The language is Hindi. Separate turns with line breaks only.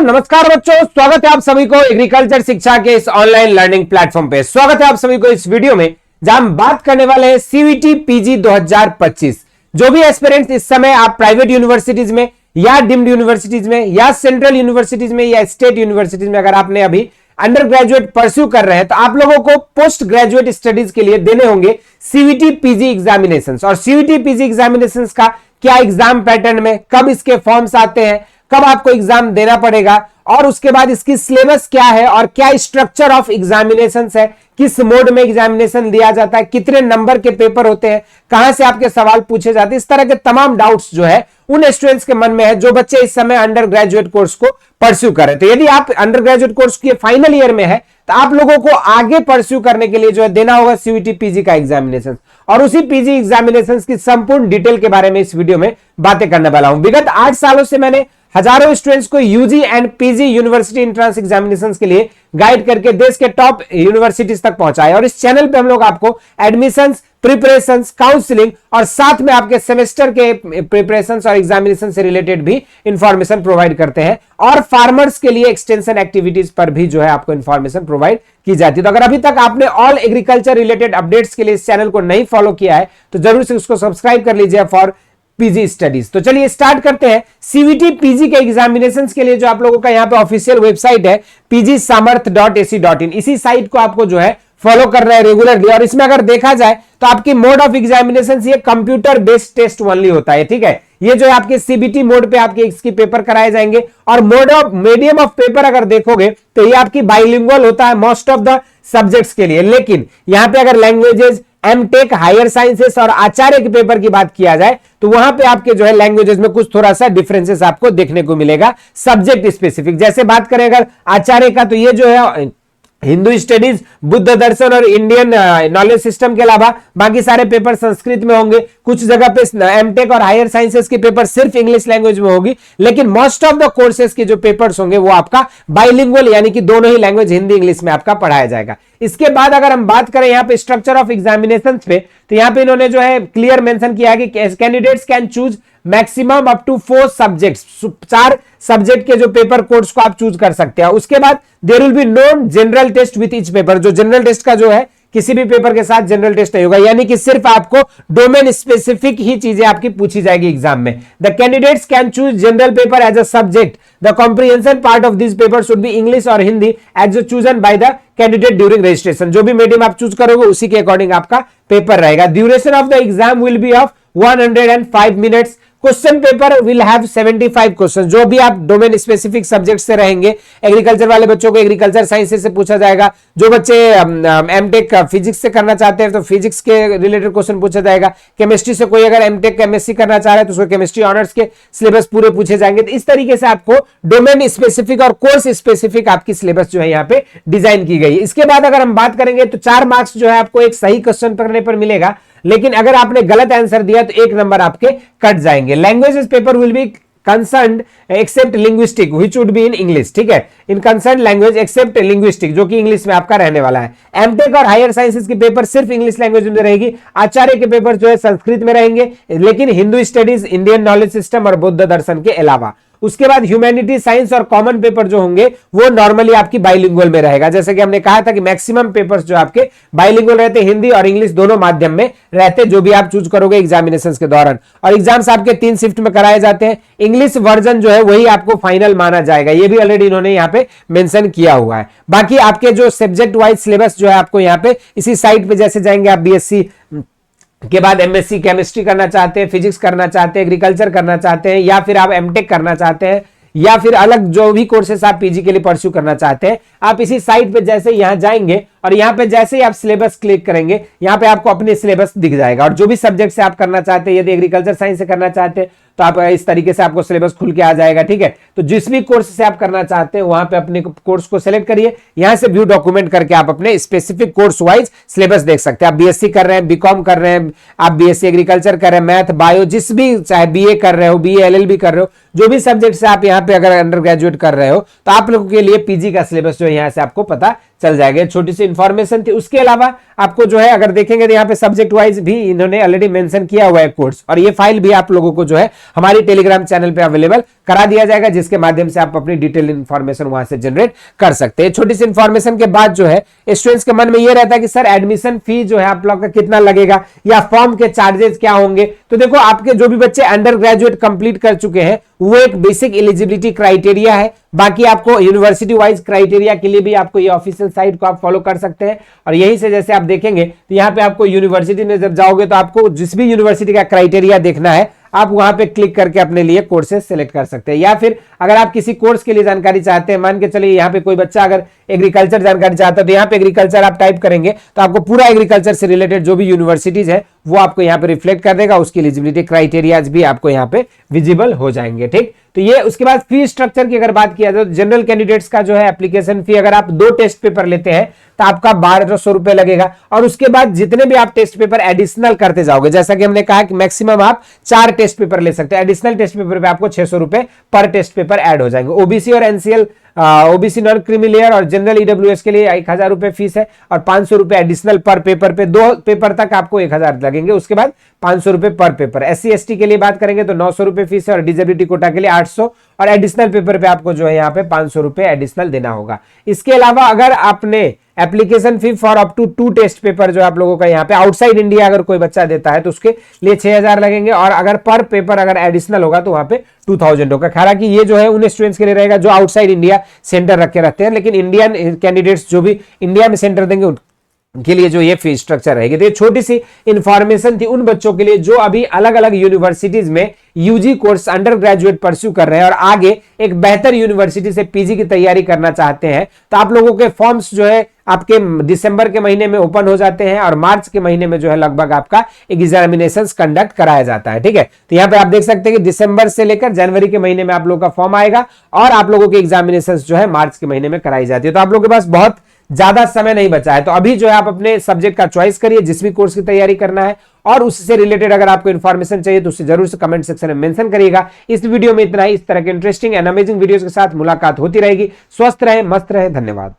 नमस्कार बच्चों, स्वागत है आप सभी को एग्रीकल्चर शिक्षा के इस ऑनलाइन लर्निंग प्लेटफॉर्म पे। स्वागत है आप सभी को इस वीडियो में जहां हम बात करने वाले हैं सीवीटी पीजी 2025। जो भी एस्पिरेंट्स इस समय आप प्राइवेट यूनिवर्सिटीज में या डीम्ड यूनिवर्सिटीज में या सेंट्रल यूनिवर्सिटीज में या स्टेट यूनिवर्सिटीज में अगर आपने अभी अंडर ग्रेजुएट परस्यू कर रहे हैं तो आप लोगों को पोस्ट ग्रेजुएट स्टडीज के लिए देने होंगे सीवीटी पीजी एग्जामिनेशन। और सीवीटी पीजी एग्जामिनेशन का क्या एग्जाम पैटर्न में, कब इसके फॉर्म्स आते हैं, कब आपको एग्जाम देना पड़ेगा और उसके बाद इसकी सिलेबस क्या है और क्या स्ट्रक्चर ऑफ एग्जामिनेशन है, किस मोड में एग्जामिनेशन दिया जाता है, कितने नंबर के पेपर होते हैं, कहां से आपके सवाल पूछे जाते हैं, इस तरह के तमाम डाउट्स जो है उन स्टूडेंट्स के मन में है जो बच्चे इस समय अंडर ग्रेजुएट कोर्स को परस्यू कर रहे थे। यदि आप अंडर ग्रेजुएट कोर्स के फाइनल ईयर में है तो आप लोगों को आगे परस्यू करने के लिए जो है देना होगा सीवीटी पीजी का एग्जामिनेशन। और उसी पीजी एग्जामिनेशन की संपूर्ण डिटेल के बारे में इस वीडियो में बातें करने वाला हूं। विगत 8 सालों से मैंने हजारों स्टूडेंट्स को UG and PG university entrance examinations के लिए गाइड करके देश के टॉप यूनिवर्सिटीज तक पहुंचाए। और इस चैनल पे हम लोग आपको एडमिशंस, प्रिपरेशंस, काउंसलिंग और साथ में आपके सेमेस्टर के प्रिपरेशंस और एग्जामिनेशन से रिलेटेड भी इंफॉर्मेशन प्रोवाइड करते हैं। और फार्मर्स के लिए एक्सटेंशन एक्टिविटीज पर भी जो है आपको इंफॉर्मेशन प्रोवाइड की जाती है। तो अगर अभी तक आपने ऑल एग्रीकल्चर रिलेटेड अपडेट्स के लिए इस चैनल को नहीं फॉलो किया है तो जरूर से उसको सब्सक्राइब कर लीजिए फॉर पीजी स्टडीज। तो चलिए स्टार्ट करते हैं। सीवीटी पीजी के एग्जामिनेशंस के लिए जो आप लोगों का यहाँ पे ऑफिशियल वेबसाइट है pgsamarth.ac.in, इसी साइट को आपको जो है फॉलो कर रहे हैं रेगुलरली। और इसमें अगर देखा जाए तो आपकी मोड ऑफ एग्जामिनेशन ये कंप्यूटर बेस्ड टेस्ट ओनली होता है, ठीक है। ये जो है आपके सीबीटी मोड पे आपके इसकी पेपर कराए जाएंगे। और mode of medium of paper अगर देखोगे तो ये आपकी बाइलिंगुअल होता है मोस्ट ऑफ द सब्जेक्ट्स के लिए। लेकिन यहां पे अगर लैंग्वेजेस, एमटेक, हायर साइंसेस और आचार्य के पेपर की बात किया जाए तो वहां पे आपके जो है लैंग्वेजेस में कुछ थोड़ा सा डिफरेंसेस आपको देखने को मिलेगा सब्जेक्ट स्पेसिफिक। जैसे बात करें अगर आचार्य का तो ये जो है हिंदू स्टडीज, बुद्ध दर्शन और इंडियन नॉलेज सिस्टम के अलावा बाकी सारे पेपर संस्कृत में होंगे। कुछ जगह पे एमटेक और हायर साइंसेस के पेपर सिर्फ इंग्लिश लैंग्वेज में होगी। लेकिन मोस्ट ऑफ द कोर्सेज के जो पेपर्स होंगे वो आपका बाइलिंगुअल यानी कि दोनों ही लैंग्वेज हिंदी इंग्लिश में आपका पढ़ाया जाएगा। इसके बाद अगर हम बात करें यहाँ पे स्ट्रक्चर ऑफ एग्जामिनेशन पे तो यहाँ पे इन्होंने जो है क्लियर मेंशन किया कि candidates can choose maximum up to 4 subjects, 4 subject के जो पेपर कोड्स को आप चूज कर सकते हैं। उसके बाद there will be no general test with each paper, जो जनरल टेस्ट का जो है किसी भी पेपर के साथ जनरल टेस्ट नहीं होगा, यानी कि सिर्फ आपको डोमेन स्पेसिफिक ही चीजें आपकी पूछी जाएगी एग्जाम में। The candidates can choose general paper as a subject. The comprehension part of this paper should be English और Hindi as chosen by the candidate during registration. जो भी मीडियम आप चूज करोगे उसी के अकॉर्डिंग आपका पेपर रहेगा। Duration of the exam will be of 105 minutes. Question paper will have 75 question. जो भी आप डोमेन स्पेसिफिक सब्जेक्ट से रहेंगे, एग्रीकल्चर वाले बच्चों को एग्रीकल्चर साइंसेस से पूछा जाएगा। जो बच्चे एमटेक फिजिक्स से करना चाहते हैं तो फिजिक्स के रिलेटेड क्वेश्चन पूछा जाएगा। केमिस्ट्री से कोई अगर एमटेक केमिस्ट्री करना चाह रहा है तो उसको केमिस्ट्री ऑनर्स के सिलेबस पूरे पूछे जाएंगे। तो इस तरीके से आपको डोमेन स्पेसिफिक और कोर्स स्पेसिफिक आपकी सिलेबस जो है यहाँ पे डिजाइन की गई है। इसके बाद अगर हम बात करेंगे तो 4 मार्क्स जो है आपको एक सही क्वेश्चन करने पर मिलेगा। लेकिन अगर आपने गलत आंसर दिया तो 1 नंबर आपके कट जाएंगे। Languages paper will be concerned except linguistic which would be in English, ठीक है। In concern language except linguistic, जो कि इंग्लिश में आपका रहने वाला है। एमटेक और हायर साइंसेस के पेपर सिर्फ इंग्लिश लैंग्वेज में रहेगी। आचार्य के पेपर जो है संस्कृत में रहेंगे, लेकिन Hindu studies, Indian knowledge system और बुद्ध दर्शन के अलावा। उसके बाद ह्यूमैनिटी, साइंस और कॉमन पेपर जो होंगे वो नॉर्मली आपकी बाइलिंगुअल में रहेगा। जैसे कि हमने कहा था कि मैक्सिमम पेपर्स जो आपके बाइलिंगुअल रहते, हिंदी और इंग्लिश दोनों माध्यम में रहते, जो भी आप चूज करोगे एग्जामिनेशंस के दौरान। और एग्जाम्स आपके 3 शिफ्ट में कराए जाते हैं। इंग्लिश वर्जन जो है वही आपको फाइनल माना जाएगा, ये भी ऑलरेडी इन्होंने यहाँ पे मेंशन किया हुआ है। बाकी आपके जो सब्जेक्ट वाइज सिलेबस जो है आपको यहाँ पे इसी साइट पे जैसे जाएंगे आप बीएससी के बाद एमएससी केमिस्ट्री करना चाहते हैं, फिजिक्स करना चाहते हैं, एग्रीकल्चर करना चाहते हैं, या फिर आप एमटेक करना चाहते हैं, या फिर अलग जो भी कोर्सेस आप पीजी के लिए परस्यू करना चाहते हैं, आप इसी साइट पे जैसे यहां जाएंगे और यहां पे जैसे ही आप सिलेबस क्लिक करेंगे यहां पे आपको अपने सिलेबस दिख जाएगा। और जो भी सब्जेक्ट से आप करना चाहते हैं, यदि एग्रीकल्चर साइंस से करना चाहते हैं तो आप इस तरीके से आपको सिलेबस खुल के आ जाएगा, ठीक है। तो जिस भी कोर्स से आप करना चाहते हैं वहां पे अपने कोर्स को सिलेक्ट करिए, यहां से व्यू डॉक्यूमेंट करके आप अपने स्पेसिफिक कोर्स वाइज सिलेबस देख सकते हैं। आप बीएससी कर रहे हैं, बीकॉम कर रहे हैं, आप बीएससी एग्रीकल्चर कर रहे हैं, मैथ, बायो, जिस भी, चाहे बीए कर रहे हो, बीए एलएलबी कर रहे हो, जो भी सब्जेक्ट से आप यहाँ पे अगर अंडर ग्रेजुएट कर रहे हो तो आप लोगों के लिए पीजी का सिलेबस जो है यहाँ से आपको पता चल जाएगा। छोटी सी इंफॉर्मेशन थी। उसके अलावा आपको जो है अगर देखेंगे तो यहाँ पे सब्जेक्ट वाइज भी इन्होंने ऑलरेडी मेंशन किया हुआ है कोर्स, और ये फाइल भी आप लोगों को जो है हमारी टेलीग्राम चैनल पे अवेलेबल करा दिया जाएगा, जिसके माध्यम से आप अपनी डिटेल इंफॉर्मेशन वहां से जनरेट कर सकते हैं। छोटी सी इंफॉर्मेशन के बाद जो है स्टूडेंट्स के मन में ये रहता है कि सर एडमिशन फी जो है आप लोग का कितना लगेगा या फॉर्म के चार्जेस क्या होंगे। तो देखो आपके जो भी बच्चे अंडर ग्रेजुएट कंप्लीट कर चुके हैं वो एक बेसिक एलिजिबिलिटी क्राइटेरिया है। बाकी आपको यूनिवर्सिटी वाइज क्राइटेरिया के लिए भी आपको ये ऑफिशियल साइट को आप फॉलो कर सकते हैं, और यहीं से जैसे आप देखेंगे तो यहाँ पे आपको यूनिवर्सिटी में जब जाओगे तो आपको जिस भी यूनिवर्सिटी का क्राइटेरिया देखना है आप वहां पे क्लिक करके अपने लिए कोर्सेज सेलेक्ट कर सकते हैं। या फिर अगर आप किसी कोर्स के लिए जानकारी चाहते हैं, मान के चलिए यहाँ पे कोई बच्चा अगर एग्रीकल्चर जानकारी चाहता है तो यहाँ पे एग्रीकल्चर आप टाइप करेंगे तो आपको पूरा एग्रीकल्चर से रिलेटेड जो भी यूनिवर्सिटीज है वो आपको यहाँ पे रिफ्लेक्ट कर देगा, उसकी एलिजिबिलिटी क्राइटेरियाज भी आपको यहाँ पे विजिबल हो जाएंगे। ठीक, तो ये उसके बाद फी स्ट्रक्चर की अगर बात किया जाए तो जनरल कैंडिडेट्स का जो है एप्लीकेशन फी अगर आप 2 टेस्ट पेपर लेते हैं तो आपका 1200 रुपए लगेगा, और उसके बाद जितने भी आप टेस्ट पेपर एडिशनल करते जाओगे, जैसा कि हमने कहा कि मैक्सिमम आप 4 टेस्ट पेपर ले सकते हैं, एडिशनल टेस्ट पेपर पे आपको 600 रुपए पर टेस्ट पेपर ऐड हो जाएंगे। ओबीसी और NCL OBC non creamy layer और जनरल ईडब्ल्यूएस के लिए 1000 रुपए फीस है, और 500 रुपए एडिशनल पर पेपर पे, 2 पेपर तक आपको 1000 लगेंगे, उसके बाद 500 रुपए पर पेपर। एससी एसटी के लिए बात करेंगे तो 900 रुपए फीस है, और डिसेबिलिटी कोटा के लिए 800, और एडिशनल पेपर पे आपको जो है यहाँ पे 500 रुपए एडिशनल देना होगा। इसके अलावा अगर आपने application fee for up to 2 test paper जो आप लोगों का यहाँ पे आउटसाइड इंडिया अगर कोई बच्चा देता है तो उसके लिए 6000 लगेंगे, और अगर पर पेपर अगर एडिशनल होगा तो वहां पे 2000 होगा। हालांकि ये जो है उन स्टूडेंट्स के लिए रहेगा जो आउटसाइड इंडिया सेंटर रखे रहते हैं, लेकिन इंडियन कैंडिडेट्स जो भी इंडिया में सेंटर देंगे के लिए जो ये फी स्ट्रक्चर रहेगी। तो ये छोटी सी इंफॉर्मेशन थी उन बच्चों के लिए जो अभी अलग अलग यूनिवर्सिटीज में UG course under graduate pursue कर रहे हैं और आगे एक बेहतर यूनिवर्सिटी से पीजी की तैयारी करना चाहते हैं। तो आप लोगों के फॉर्म्स जो है आपके दिसंबर के महीने में ओपन हो जाते हैं, और मार्च के महीने में जो है लगभग आपका एग्जामिनेशन कंडक्ट कराया जाता है। ठीक है, तो यहाँ पे आप देख सकते हैं कि दिसंबर से लेकर जनवरी के महीने में आप लोगों का फॉर्म आएगा, और आप लोगों के एग्जामिनेशन जो है मार्च के महीने में कराई जाती है। तो आप लोगों के पास बहुत ज्यादा समय नहीं बचा है, तो अभी जो है आप अपने सब्जेक्ट का चॉइस करिए जिस भी कोर्स की तैयारी करना है, और उससे रिलेटेड अगर आपको इन्फॉर्मेशन चाहिए तो उसे जरूर से कमेंट सेक्शन में मेंशन करिएगा। इस वीडियो में इतना ही। इस तरह के इंटरेस्टिंग एंड अमेजिंग वीडियोस के साथ मुलाकात होती रहेगी। स्वस्थ रहे, मस्त रहे, धन्यवाद।